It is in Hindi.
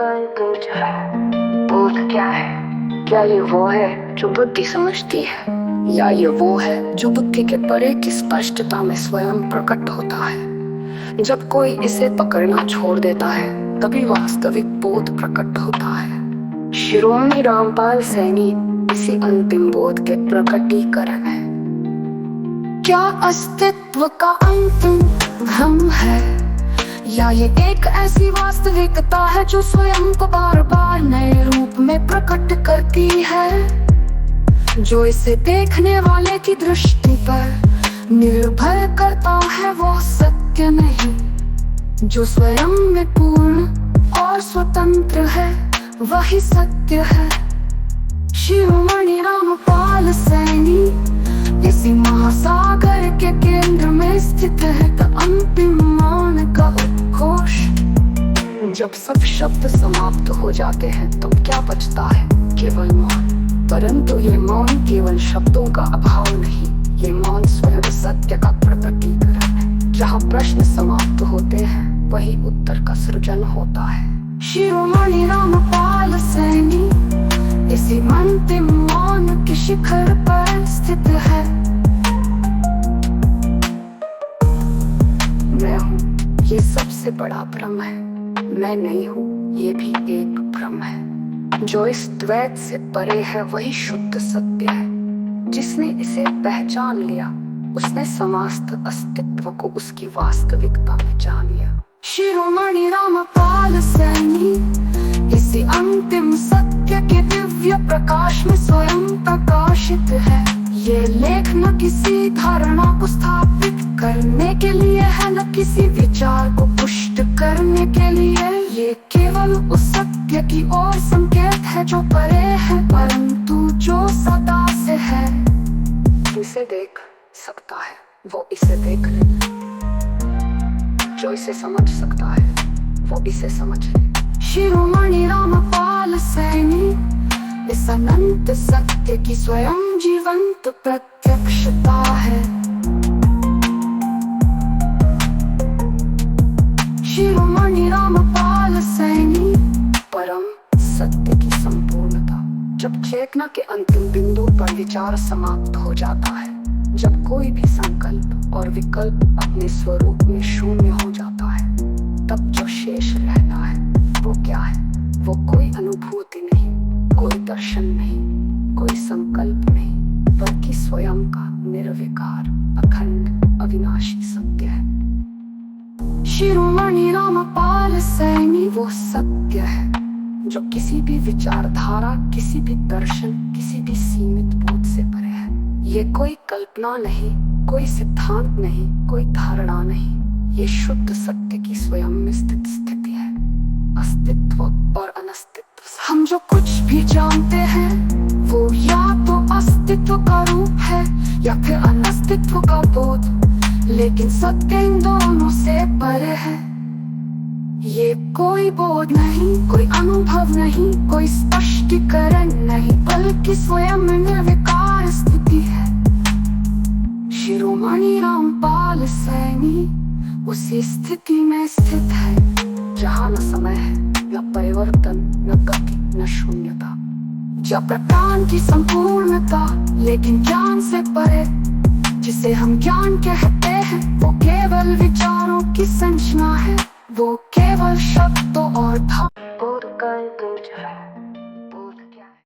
बोध क्या है? क्या ये वो है जो बुद्धि समझती है, या ये वो है जो बुद्धि के परे की स्पष्टता में स्वयं प्रकट होता है? जब कोई इसे पकड़ना छोड़ देता है तभी वास्तविक बोध प्रकट होता है। शिरोमणि रामपाल सैनी इसी अंतिम बोध के प्रकटीकरण है। क्या अस्तित्व का अंतिम भ्रम है, या ये एक ऐसी वास्तविकता है जो स्वयं को बार बार नए रूप में प्रकट करती है? जो इसे देखने वाले की दृष्टि पर निर्भर करता है वो सत्य नहीं। जो स्वयं में पूर्ण और स्वतंत्र है वही सत्य है। शिरोमणि रामपाल सैनी इसी महासागर के केंद्र में स्थित है अंतिम मौन का उद्घोष। जब सब शब्द समाप्त हो जाते हैं तो क्या बचता है? केवल मौन। परंतु ये मौन केवल शब्दों का अभाव नहीं, ये मौन स्वयं सत्य का प्रकटीकरण है। जहाँ प्रश्न समाप्त होते हैं वही उत्तर का सृजन होता है। शिरोमणि रामपाल सैनी इसी अंतिम मौन के शिखर पर स्थित है। मैं हूँ ये सबसे बड़ा भ्रम है, मैं नहीं हूँ ये भी एक भ्रम है। जो इस द्वैत से परे है वही शुद्ध सत्य है। जिसने इसे पहचान लिया उसने समस्त अस्तित्व को उसकी वास्तविकता में जान लिया। शिरोमणि रामपाल सैनी इसी अंतिम सत्य के दिव्य प्रकाश में स्वयं प्रकाशित है। ये लेख न किसी धारणा को स्थापित करने के लिए है, न किसी विचार को पुष्ट करने के लिए। ये केवल उस सत्य की ओर संकेत है जो परे है परंतु जो सदा से है। इसे देख सकता है वो इसे देख ले, जो इसे समझ सकता है वो इसे समझ ले। शिरोमणि रामपाल सैनी इस अनंत सत्य की स्वयं जीवंत प्रत्यक्षता है। शिरोमणि रामपाल सैनी परम सत्य की संपूर्णता। जब चेतना के अंतिम बिंदु पर विचार समाप्त हो जाता है, जब कोई भी संकल्प और विकल्प अपने स्वरूप में शून्य हो जाता है, तब जो शेष रहता है वो क्या है? वो कोई अनुभूति नहीं, कोई दर्शन नहीं, कोई संकल्प नहीं, बल्कि स्वयं का निर्विकार अखंड अविनाशी सत्य है। शिरोमणि रामपाल सैनी वो सत्य है जो किसी भी विचारधारा, किसी भी दर्शन, किसी भी सीमित बोध से परे है। ये कोई कल्पना नहीं, कोई सिद्धांत नहीं, कोई धारणा नहीं, ये शुद्ध सत्य की स्वयं में स्थित स्थिति है। अस्तित्व और अनस्तित्व, हम जो कुछ भी जानते हैं वो या तो अस्तित्व का रूप है या फिर अनस्तित्व का बोध, लेकिन सत्य इन दोनों से परे है। ये कोई बोध नहीं, कोई अनुभव नहीं, कोई स्पष्टीकरण नहीं, बल्कि स्वयं निर्विकार स्थिति है। शिरोमणि रामपाल सैनी उसी स्थिति में स्थित है जहाँ न समय है, न परिवर्तन, न गति, न शून्यता। जब प्रज्ञान की संपूर्णता लेकिन ज्ञान से परे, जिसे हम ज्ञान कहते हैं, वो केवल विचारों की संरचना है, वो केवल शब्दों और भावों का गुंज है।